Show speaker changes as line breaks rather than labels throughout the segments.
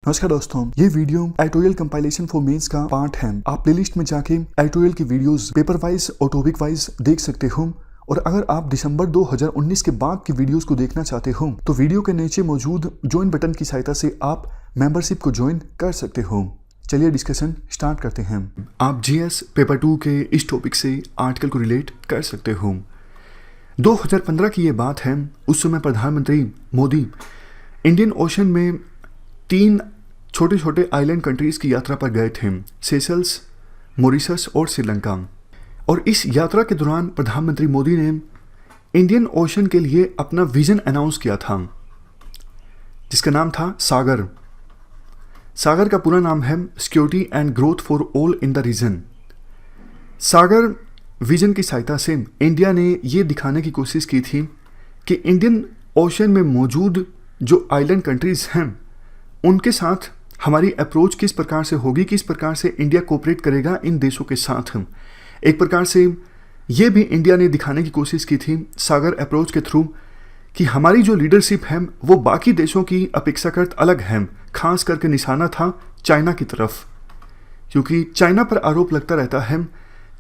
नमस्कार दोस्तों, ये video editorial compilation for mains का पार्ट है। आप प्लेलिस्ट में जाके एडिटोरियल की वीडियोस पेपर वाइज और टॉपिक वाइज देख सकते हो। और अगर आप दिसंबर 2019 के बाद की वीडियोस को देखना चाहते हो तो वीडियो के नीचे मौजूद ज्वाइन बटन की सहायता से आप मेंबरशिप को ज्वाइन कर सकते हो। चलिए डिस्कशन स्टार्ट करते हैं। आप जीएस पेपर 2 के इस टॉपिक से आर्टिकल को रिलेट कर सकते हो। 2015 की ये बात है। उस समय प्रधानमंत्री मोदी इंडियन ओशन में 3 छोटे छोटे आइलैंड कंट्रीज की यात्रा पर गए थे, सेशल्स, मॉरिशस और श्रीलंका। और इस यात्रा के दौरान प्रधानमंत्री मोदी ने इंडियन ओशन के लिए अपना विजन अनाउंस किया था, जिसका नाम था सागर। सागर का पूरा नाम है security and growth for all in the region. Sagar vision की सहायता से इंडिया ने ये दिखाने की कोशिश की थी कि इंडियन ओशन में मौजूद जो आइलैंड कंट्रीज हैं उनके साथ हमारी अप्रोच किस प्रकार से होगी, किस प्रकार से इंडिया कोऑपरेट करेगा इन देशों के साथ। एक प्रकार से ये भी इंडिया ने दिखाने की कोशिश की थी सागर अप्रोच के थ्रू कि हमारी जो लीडरशिप है वो बाकी देशों की अपेक्षाकृत अलग है। खास करके निशाना था चाइना की तरफ, क्योंकि चाइना पर आरोप लगता रहता है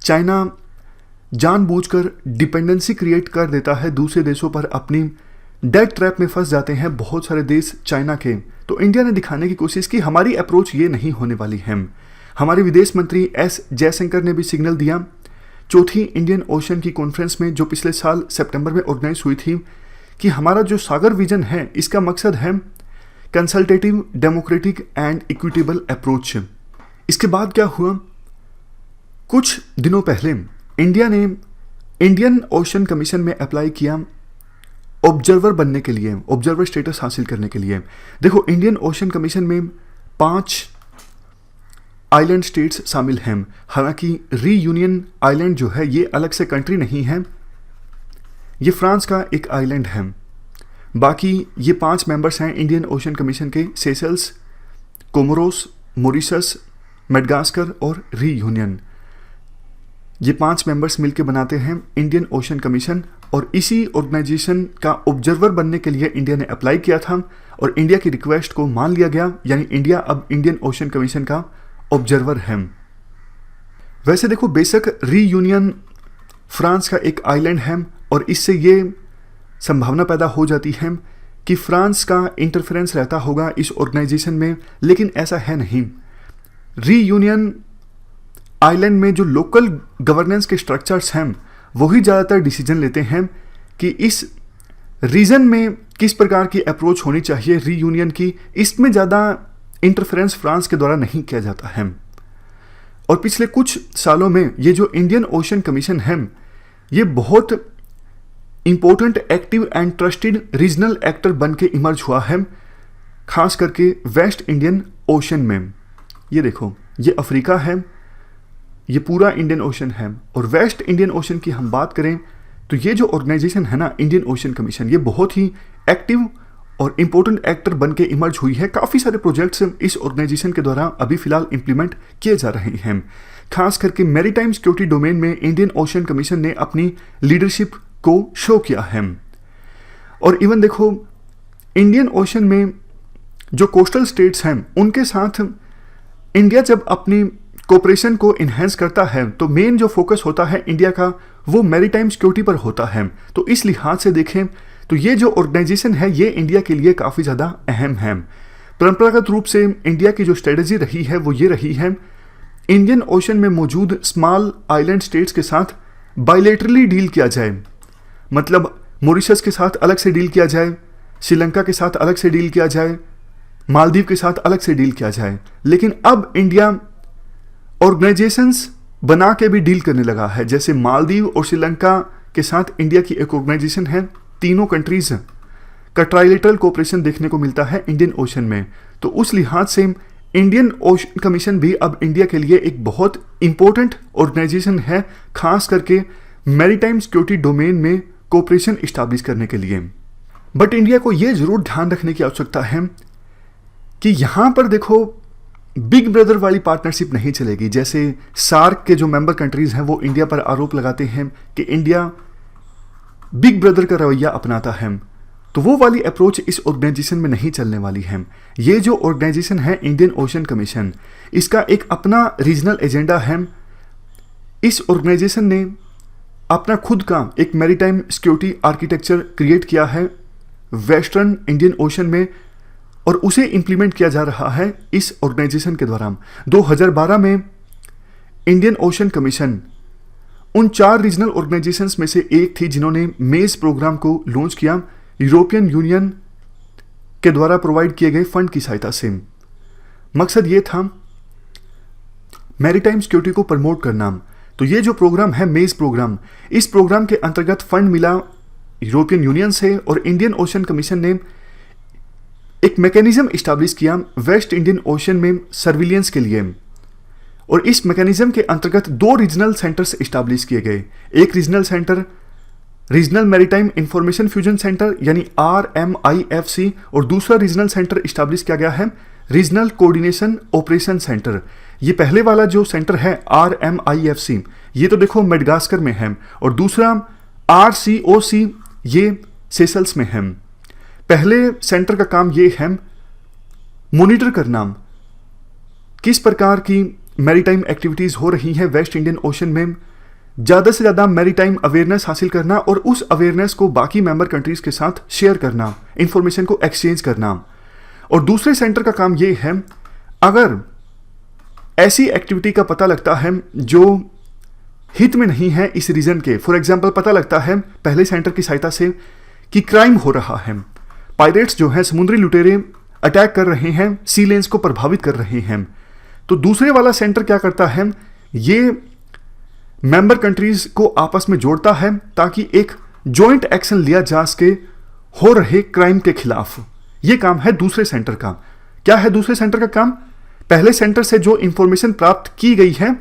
चाइना जानबूझकर डिपेंडेंसी क्रिएट कर देता है दूसरे देशों पर, अपनी डेट ट्रैप में फंस जाते हैं बहुत सारे देश चाइना के। तो इंडिया ने दिखाने की कोशिश की हमारी अप्रोच ये नहीं होने वाली है। हमारे विदेश मंत्री एस जयशंकर ने भी सिग्नल दिया चौथी इंडियन ओशन की कॉन्फ्रेंस में, जो पिछले साल सितंबर में ऑर्गेनाइज हुई थी, कि हमारा जो सागर विजन है इसका मकसद है consultative, democratic and equitable approach. इसके बाद क्या हुआ, कुछ दिनों पहले इंडिया ने इंडियन ओशन कमीशन में अप्लाई किया ऑब्जर्वर बनने के लिए, ऑब्जर्वर स्टेटस हासिल करने के लिए। देखो, इंडियन ओशन कमीशन में 5 आइलैंड स्टेट्स शामिल हैं। हालांकि रीयूनियन आइलैंड जो है ये अलग से कंट्री नहीं है, ये फ्रांस का एक आइलैंड है। बाकी ये 5 मेंबर्स हैं इंडियन ओशन कमीशन के, सेशल्स, कोमोरोस, मॉरिशस, मेडागास्कर और रीयूनियन। ये 5 मेंबर्स मिलकर बनाते हैं इंडियन ओशन कमीशन। और इसी ऑर्गेनाइजेशन का ऑब्जर्वर बनने के लिए इंडिया ने अप्लाई किया था और इंडिया की रिक्वेस्ट को मान लिया गया, यानी इंडिया अब इंडियन ओशन कमीशन का ऑब्जर्वर है। वैसे देखो, बेशक रीयूनियन फ्रांस का एक आइलैंड है और इससे ये संभावना पैदा हो जाती है कि फ्रांस का इंटरफेरेंस रहता होगा इस ऑर्गेनाइजेशन में, लेकिन ऐसा है नहीं। रीयूनियन आइलैंड में जो लोकल गवर्नेंस के स्ट्रक्चर्स हैं वही ज़्यादातर डिसीजन लेते हैं कि इस रीजन में किस प्रकार की अप्रोच होनी चाहिए रीयूनियन की। इसमें ज़्यादा इंटरफेरेंस फ्रांस के द्वारा नहीं किया जाता है। और पिछले कुछ सालों में ये जो इंडियन ओशन कमीशन है ये बहुत important, active and trusted regional actor बन के इमर्ज हुआ है, खास करके वेस्ट इंडियन ओशन में। ये देखो, ये अफ्रीका है, ये पूरा इंडियन ओशन है। और वेस्ट इंडियन ओशन की हम बात करें तो ये जो ऑर्गेनाइजेशन है ना, इंडियन ओशन कमीशन, ये बहुत ही एक्टिव और इम्पोर्टेंट एक्टर बन के इमर्ज हुई है। काफ़ी सारे प्रोजेक्ट्स इस ऑर्गेनाइजेशन के द्वारा अभी फिलहाल इंप्लीमेंट किए जा रहे हैं। खास करके मैरीटाइम सिक्योरिटी डोमेन में इंडियन ओशन कमीशन ने अपनी लीडरशिप को शो किया है। और इवन देखो, इंडियन ओशन में जो कोस्टल स्टेट्स हैं उनके साथ इंडिया जब अपनी कोऑपरेशन को इन्हेंस करता है तो मेन जो फोकस होता है इंडिया का वो मैरीटाइम सिक्योरिटी पर होता है। तो इस लिहाज से देखें तो ये जो ऑर्गेनाइजेशन है ये इंडिया के लिए काफ़ी ज़्यादा अहम है। परंपरागत रूप से इंडिया की जो स्ट्रेटजी रही है वो ये रही है, इंडियन ओशन में मौजूद स्मॉल आइलैंड स्टेट्स के साथ बायलैटरली डील किया जाए। मतलब मॉरिशस के साथ अलग से डील किया जाए, श्रीलंका के साथ अलग से डील किया जाए, मालदीव के साथ अलग से डील किया जाए। लेकिन अब इंडिया ऑर्गेनाइजेशंस बना के भी डील करने लगा है। जैसे मालदीव और श्रीलंका के साथ इंडिया की एक ऑर्गेनाइजेशन है, तीनों कंट्रीज का ट्राइलेटरल कोऑपरेशन देखने को मिलता है इंडियन ओशन में। तो उस लिहाज से इंडियन ओशन कमीशन भी अब इंडिया के लिए एक बहुत इंपॉर्टेंट ऑर्गेनाइजेशन है, खास करके मैरीटाइम सिक्योरिटी डोमेन में कोऑपरेशन इस्टेब्लिश करने के लिए। बट इंडिया को यह जरूर ध्यान रखने की आवश्यकता है कि यहाँ पर देखो बिग ब्रदर वाली पार्टनरशिप नहीं चलेगी। जैसे सार्क के जो मेंबर कंट्रीज हैं वो इंडिया पर आरोप लगाते हैं कि इंडिया बिग ब्रदर का रवैया अपनाता है। तो वो वाली अप्रोच इस ऑर्गेनाइजेशन में नहीं चलने वाली है। ये जो ऑर्गेनाइजेशन है इंडियन ओशन कमीशन, इसका एक अपना रीजनल एजेंडा है। इस ऑर्गेनाइजेशन ने अपना खुद का एक मैरीटाइम सिक्योरिटी आर्किटेक्चर क्रिएट किया है वेस्टर्न इंडियन ओशन में, और उसे इंप्लीमेंट किया जा रहा है इस ऑर्गेनाइजेशन के द्वारा। 2012 में इंडियन ओशन कमीशन उन 4 रीजनल ऑर्गेनाइजेशंस में से एक थी जिन्होंने मेज प्रोग्राम को लॉन्च किया यूरोपियन यूनियन के द्वारा प्रोवाइड किए गए फंड की सहायता से। मकसद ये था मैरीटाइम सिक्योरिटी को प्रमोट करना। तो ये जो प्रोग्राम है मेज प्रोग्राम, इस प्रोग्राम के अंतर्गत फंड मिला यूरोपियन यूनियन से, और इंडियन ओशन कमीशन ने एक मैकेनिज्म इस्टेब्लिश किया वेस्ट इंडियन ओशन में सर्विलियंस के लिए। और इस मैकेनिज्म के अंतर्गत 2 रीजनल सेंटर्स इस्टेब्लिश किए गए। एक regional centre regional maritime information fusion centre यानी RMIFC, और दूसरा रीजनल सेंटर इस्टेब्लिश किया गया है रीजनल कोऑर्डिनेशन ऑपरेशन सेंटर। ये पहले वाला जो सेंटर है RMIFC, ये तो देखो मेडगास्कर में है, और दूसरा RCOC ये सेशल्स में है। पहले सेंटर का काम ये है मॉनिटर करना किस प्रकार की मैरीटाइम एक्टिविटीज हो रही हैं वेस्ट इंडियन ओशन में, ज़्यादा से ज़्यादा मैरीटाइम अवेयरनेस हासिल करना और उस अवेयरनेस को बाकी मेंबर कंट्रीज के साथ शेयर करना, इंफॉर्मेशन को एक्सचेंज करना। और दूसरे सेंटर का काम ये है अगर ऐसी एक्टिविटी का पता लगता है जो हित में नहीं है इस रीजन के, फॉर एग्जाम्पल पता लगता है पहले सेंटर की सहायता से कि क्राइम हो रहा है, पायरेट्स जो हैं समुद्री लुटेरे अटैक कर रहे हैं, सी लेन्स को प्रभावित कर रहे हैं, तो दूसरे वाला सेंटर क्या करता है, ये मेंबर कंट्रीज को आपस में जोड़ता है ताकि एक जॉइंट एक्शन लिया जा सके हो रहे क्राइम के खिलाफ। ये काम है दूसरे सेंटर का। क्या है दूसरे सेंटर का काम? पहले सेंटर से जो इंफॉर्मेशन प्राप्त की गई है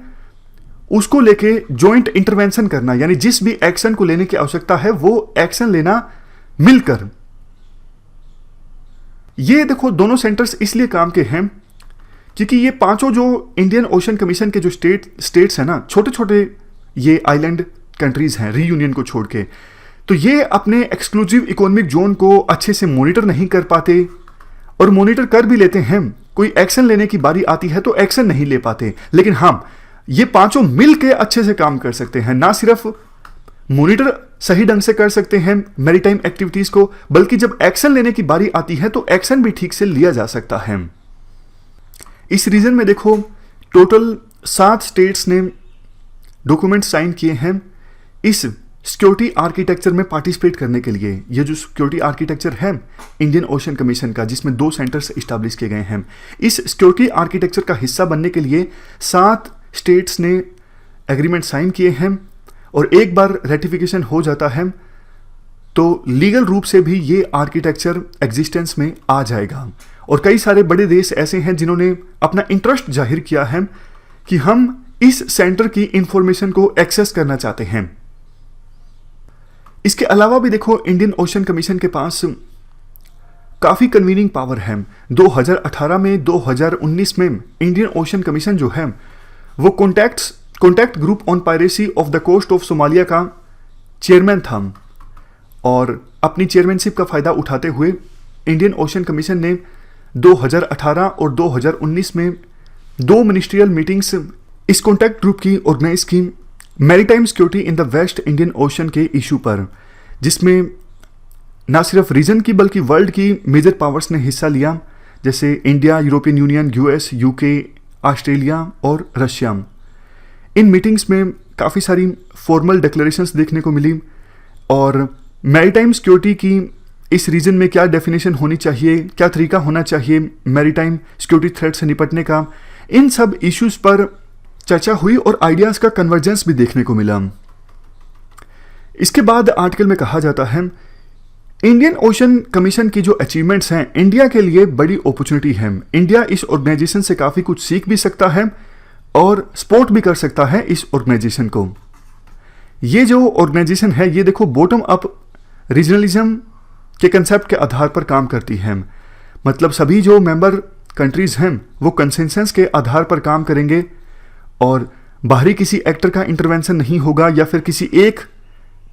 उसको लेके जॉइंट इंटरवेंशन करना, यानी जिस भी एक्शन को लेने की आवश्यकता है वो एक्शन लेना मिलकर। ये देखो दोनों सेंटर्स इसलिए काम के हैं क्योंकि ये पांचों जो इंडियन ओशन कमीशन के जो स्टेट्स हैं ना, छोटे छोटे ये आइलैंड कंट्रीज हैं रीयूनियन को छोड़ के, तो ये अपने एक्सक्लूसिव इकोनॉमिक जोन को अच्छे से मॉनिटर नहीं कर पाते, और मॉनिटर कर भी लेते हैं, कोई एक्शन लेने की बारी आती है तो एक्शन नहीं ले पाते। लेकिन हाँ, ये पांचों मिल के अच्छे से काम कर सकते हैं, ना सिर्फ मॉनिटर सही ढंग से कर सकते हैं मैरीटाइम एक्टिविटीज को, बल्कि जब एक्शन लेने की बारी आती है तो एक्शन भी ठीक से लिया जा सकता है। इस रीजन में देखो टोटल 7 स्टेट्स ने डॉक्यूमेंट साइन किए हैं इस सिक्योरिटी आर्किटेक्चर में पार्टिसिपेट करने के लिए। ये जो सिक्योरिटी आर्किटेक्चर है इंडियन ओशन कमीशन का, जिसमें 2 सेंटर्स इस्टेब्लिश किए गए हैं, इस सिक्योरिटी आर्किटेक्चर का हिस्सा बनने के लिए 7 स्टेट्स ने एग्रीमेंट साइन किए हैं, और एक बार रेटिफिकेशन हो जाता है तो लीगल रूप से भी ये आर्किटेक्चर एग्जिस्टेंस में आ जाएगा। और कई सारे बड़े देश ऐसे हैं जिन्होंने अपना इंटरेस्ट जाहिर किया है कि हम इस सेंटर की इंफॉर्मेशन को एक्सेस करना चाहते हैं। इसके अलावा भी देखो इंडियन ओशन कमीशन के पास काफी कन्वीनिंग पावर है। 2018 में 2019 में इंडियन ओशन कमीशन जो है वो contact group on piracy off the coast of Somalia का चेयरमैन था, और अपनी चेयरमैनशिप का फायदा उठाते हुए इंडियन ओशन कमीशन ने 2018 और 2019 में 2 मिनिस्ट्रियल मीटिंग्स इस कॉन्टैक्ट ग्रुप की ऑर्गेनाइज की maritime security in the West Indian ocean के इशू पर, जिसमें ना सिर्फ रीजन की बल्कि वर्ल्ड की मेजर पावर्स ने हिस्सा लिया, जैसे India, European union, US, UK, Australia और रशिया। इन मीटिंग्स में काफ़ी सारी फॉर्मल डिक्लेरेशंस देखने को मिली, और मैरीटाइम सिक्योरिटी की इस रीजन में क्या डेफिनेशन होनी चाहिए, क्या तरीका होना चाहिए मैरीटाइम सिक्योरिटी थ्रेट से निपटने का, इन सब इश्यूज पर चर्चा हुई और आइडियाज़ का कन्वर्जेंस भी देखने को मिला। इसके बाद आर्टिकल में कहा जाता है इंडियन ओशन कमीशन की जो अचीवमेंट्स हैं इंडिया के लिए बड़ी अपॉर्चुनिटी है। इंडिया इस ऑर्गेनाइजेशन से काफ़ी कुछ सीख भी सकता है और सपोर्ट भी कर सकता है इस ऑर्गेनाइजेशन को। ये जो ऑर्गेनाइजेशन है ये देखो बॉटम अप रीजनलिज्म के कंसेप्ट के आधार पर काम करती है। मतलब सभी जो मेंबर कंट्रीज हैं वो कंसेंसस के आधार पर काम करेंगे, और बाहरी किसी एक्टर का इंटरवेंशन नहीं होगा या फिर किसी एक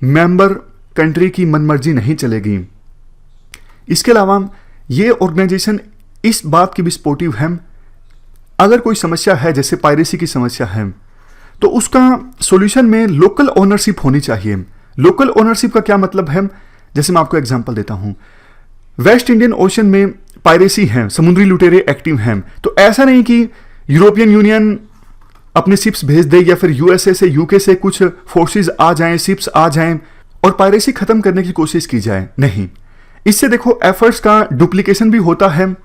मेंबर कंट्री की मनमर्जी नहीं चलेगी। इसके अलावा ये ऑर्गेनाइजेशन इस बात की भी सपोर्टिव है, अगर कोई समस्या है जैसे पायरेसी की समस्या है तो उसका सॉल्यूशन में लोकल ओनरशिप होनी चाहिए। लोकल ओनरशिप का क्या मतलब है, जैसे मैं आपको एग्जांपल देता हूं, वेस्ट इंडियन ओशन में पायरेसी है, समुद्री लुटेरे एक्टिव हैं, तो ऐसा नहीं कि यूरोपियन यूनियन अपने शिप्स भेज दे या फिर यूएसए से यूके से कुछ फोर्सेस आ जाएं, शिप्स आ जाएं और पायरेसी खत्म करने की कोशिश की जाए। नहीं, इससे देखो एफर्ट्स का डुप्लीकेशन भी होता है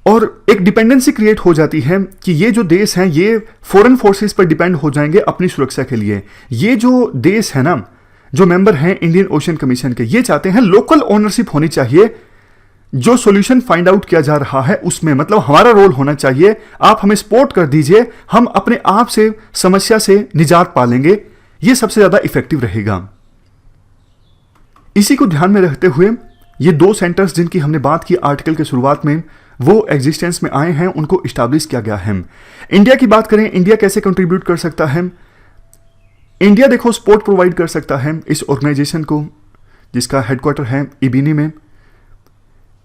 और एक डिपेंडेंसी क्रिएट हो जाती है कि ये जो देश हैं ये फॉरेन फोर्सेस पर डिपेंड हो जाएंगे अपनी सुरक्षा के लिए। ये जो देश है ना, जो मेंबर हैं इंडियन ओशन कमीशन के, ये चाहते हैं लोकल ओनरशिप होनी चाहिए। जो सॉल्यूशन फाइंड आउट किया जा रहा है उसमें मतलब हमारा रोल होना चाहिए, आप हमें सपोर्ट कर दीजिए, हम अपने आप से समस्या से निजात पा लेंगे, ये सबसे ज्यादा इफेक्टिव रहेगा। इसी को ध्यान में रखते हुए ये दो सेंटर्स जिनकी हमने बात की आर्टिकल के शुरुआत में, वो एग्जिस्टेंस में आए हैं, उनको इस्टेब्लिश किया गया है। इंडिया की बात करें, इंडिया कैसे कंट्रीब्यूट कर सकता है? इंडिया देखो सपोर्ट प्रोवाइड कर सकता है इस ऑर्गेनाइजेशन को, जिसका हेडक्वार्टर है इबिनी में।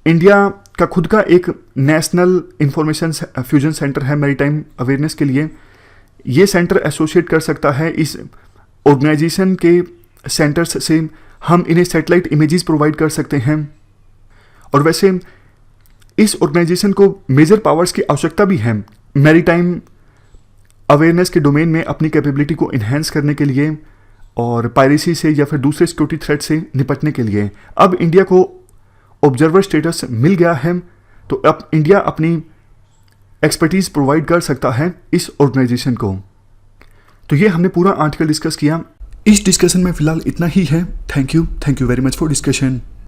इंडिया का खुद का एक नेशनल इंफॉर्मेशन फ्यूजन सेंटर है मैरीटाइम अवेयरनेस के लिए। ये सेंटर एसोसिएट कर सकता है इस ऑर्गेनाइजेशन के सेंटर्स से, हम इन्हें सैटेलाइट इमेजेस प्रोवाइड कर सकते हैं। और वैसे इस ऑर्गेनाइजेशन को मेजर पावर्स की आवश्यकता भी है मैरीटाइम अवेयरनेस के डोमेन में अपनी कैपेबिलिटी को इन्हेंस करने के लिए और पायरेसी से या फिर दूसरे सिक्योरिटी थ्रेट से निपटने के लिए। अब इंडिया को ऑब्जर्वर स्टेटस मिल गया है, तो अब इंडिया अपनी एक्सपर्टीज प्रोवाइड कर सकता है इस ऑर्गेनाइजेशन को। तो ये हमने पूरा आर्टिकल डिस्कस किया। इस डिस्कशन में फिलहाल इतना ही है। Thank you very much for discussion.